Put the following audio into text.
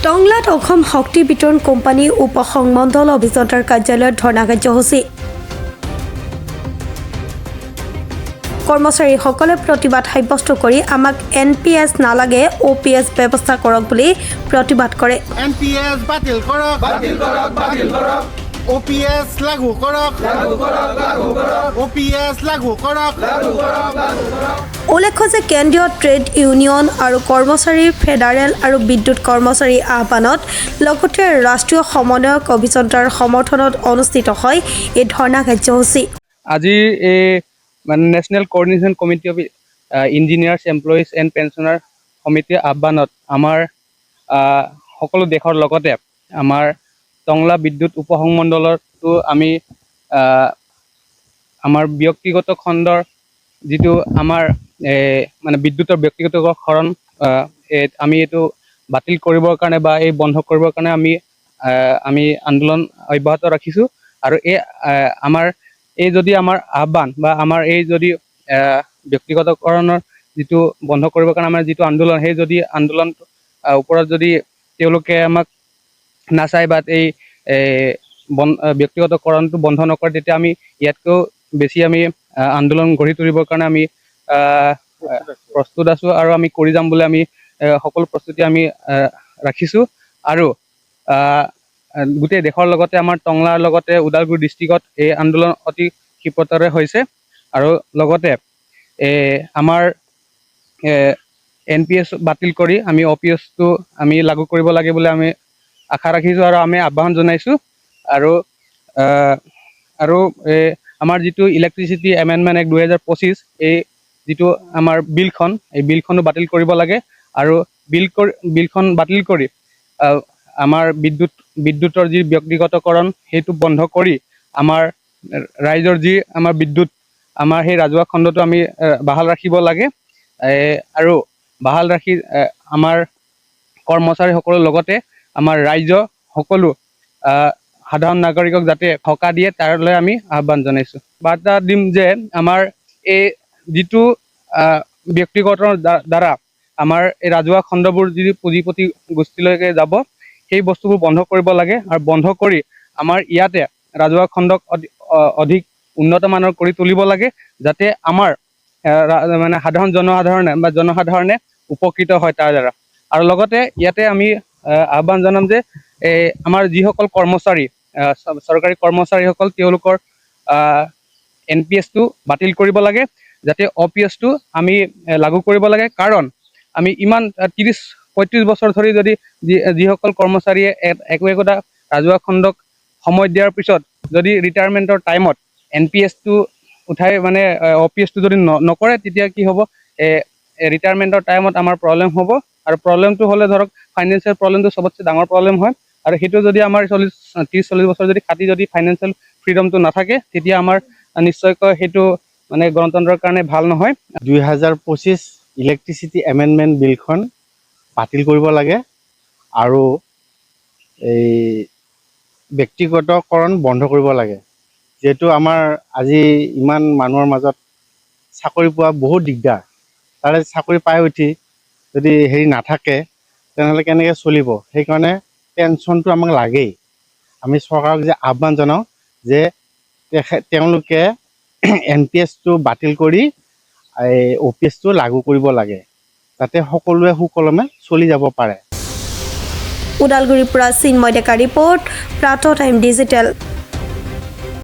টংলাত অসম শক্তি বিতৰণ কোম্পানী উপসংমণ্ডল অভিযন্তাৰ কাৰ্যালয়ত ধৰ্ণা কাৰ্যসূচী। কৰ্মচাৰীসকলে প্ৰতিবাদ সাব্যস্ত কৰি আমাক NPS নালাগে OPS ব্যৱস্থা কৰক বুলি প্ৰতিবাদ কৰে। NPS বাতিল কৰক, বাতিল কৰক, বাতিল কৰক। OPS লাগু কৰক, লাগু কৰক, লাগু কৰক। OPS লাগু কৰক, লাগু কৰক, লাগু কৰক। উল্লেখ্য যে কেন্দ্ৰীয় ট্ৰেড ইউনিয়ন আৰু কৰ্মচাৰী ফেডাৰেল আৰু বিদ্যুৎ কৰ্মচাৰী আহ্বানত লগতে ৰাষ্ট্ৰীয় সমন্বয়ক অভিযন্তাৰ সমৰ্থনত অনুষ্ঠিত হয় এই ধৰ্ণা কাৰ্যসূচী। আজি এই মানে national coordination committee of engineers employees and pensioner সমিতিৰ আহ্বানত আমাৰ সকলো দেশৰ লগতে আমাৰ টংলা বিদ্যুৎ উপসংমণ্ডলতো আমি আমাৰ ব্যক্তিগত খণ্ডৰ যিটো আমাৰ মানে বিদ্যুতৰ ব্যক্তিগতকৰণ আমি এইটো বাতিল কৰিবৰ কাৰণে বা এই বন্ধ কৰিবৰ কাৰণে আমি আন্দোলন অব্যাহত ৰাখিছোঁ। আৰু আমাৰ এই যদি আমাৰ আহ্বান বা আমাৰ এই যদি ব্যক্তিগতকৰণৰ যিটো বন্ধ কৰিবৰ কাৰণে আমাৰ যিটো আন্দোলন, সেই যদি আন্দোলন ওপৰত যদি তেওঁলোকে আমাক নাচায় বা এই ব্যক্তিগতকৰণটো বন্ধ নকৰে, তেতিয়া আমি ইয়াতকৈও বেছি আমি আন্দোলন গঢ়ি তুলিবৰ কাৰণে আমি প্ৰস্তুত আছোঁ আৰু আমি কৰি যাম বুলি আমি সকলো প্ৰস্তুতি আমি ৰাখিছোঁ। আৰু গোটেই দেশৰ লগতে আমাৰ টংলাৰ লগতে ওদালগুৰি ডিষ্ট্ৰিক্টত এই আন্দোলন অতি ক্ষিপ্ৰতাৰে হৈছে। আৰু লগতে আমাৰ NPS বাতিল কৰি আমি OPSটো আমি লাগু কৰিব লাগে বুলি আমি আশা ৰাখিছোঁ আৰু আমি আহ্বান জনাইছোঁ। আৰু আমাৰ যিটো ইলেক্ট্ৰিচিটি এমেণ্ডমেণ্ট এক্ট 2025 এই যিটো আমাৰ বিলখন, এই বিলখনো বাতিল কৰিব লাগে। আৰু বিলখন বাতিল কৰি আমাৰ বিদ্যুতৰ যি ব্যক্তিগতকৰণ সেইটো বন্ধ কৰি আমাৰ ৰাইজৰ যি আমাৰ বিদ্যুৎ, আমাৰ সেই ৰাজহুৱা খণ্ডটো আমি বাহাল ৰাখিব লাগে। আৰু বাহাল ৰাখি আমাৰ কৰ্মচাৰীসকলৰ লগতে আমাৰ ৰাইজ সকলো সাধাৰণ নাগৰিকক যাতে সকাহ দিয়ে তাৰলৈ আমি আহ্বান জনাইছোঁ। বাৰ্তা দিম যে আমাৰ এই যিটো ব্যক্তিগতৰ দ্বাৰা আমাৰ এই ৰাজহুৱা খণ্ডবোৰ যদি পুঁজিপতি গোষ্ঠীলৈকে যাব, সেই বস্তুবোৰ বন্ধ কৰিব লাগে। আৰু বন্ধ কৰি আমাৰ ইয়াতে ৰাজহুৱা খণ্ডক অধিক উন্নত মানৰ কৰি তুলিব লাগে, যাতে আমাৰ মানে জনসাধাৰণে উপকৃত হয় তাৰ দ্বাৰা। আৰু লগতে ইয়াতে আমি আহ্বান জনাম যে আমাৰ যিসকল কৰ্মচাৰী, চৰকাৰী কৰ্মচাৰীসকল, তেওঁলোকৰ NPSটো বাতিল কৰিব লাগে, যাতে OPSটো আমি লাগু কৰিব লাগে। কাৰণ আমি ইমান 30-35 বছৰ ধৰি যদি যিসকল কৰ্মচাৰীয়ে একোটা ৰাজহুৱা খণ্ডক সময় দিয়াৰ পিছত যদি ৰিটায়াৰমেণ্টৰ টাইমত NPSটো উঠাই মানে OPSটো যদি নকৰে, তেতিয়া কি হ'ব, ৰিটায়াৰমেণ্টৰ টাইমত আমাৰ প্ৰব্লেম হ'ব। আৰু প্ৰব্লেমটো হ'লে ধৰক ফাইনেন্সিয়েল প্ৰব্লেমটো চবতছে ডাঙৰ প্ৰব্লেম হয়। আৰু সেইটো যদি আমাৰ 30-40 বছৰ যদি খাটি যদি ফাইনেন্সিয়েল ফ্ৰীডমটো নাথাকে, তেতিয়া আমাৰ নিশ্চয়কৈ সেইটো মানে গণতন্ত্ৰৰ কাৰণে ভাল নহয়। 2025 ইলেক্ট্ৰিচিটি এমেণ্ডমেণ্ট বিলখন বাতিল কৰিব লাগে আৰু এই ব্যক্তিগতকৰণ বন্ধ কৰিব লাগে। যিহেতু আমাৰ আজি ইমান মানুহৰ মাজত চাকৰি পোৱা বহুত দিগদাৰ, তাৰে চাকৰি পাই উঠি যদি হেৰি নাথাকে, তেনেহ'লে কেনেকৈ চলিব? সেইকাৰণে পেঞ্চনটো আমাক লাগেই। আমি চৰকাৰক যে আহ্বান জনাওঁ যে তেওঁলোকে NPSটো বাতিল কৰি OPSটো লাগু কৰিব লাগে, যাতে সকলোৱে সুকলমে চলি যাব পাৰে। ওদালগুৰিৰ পৰা চিন্ময় ডেকা ৰিপৰ্ট, প্ৰাতঃ টাইম ডিজিটেল।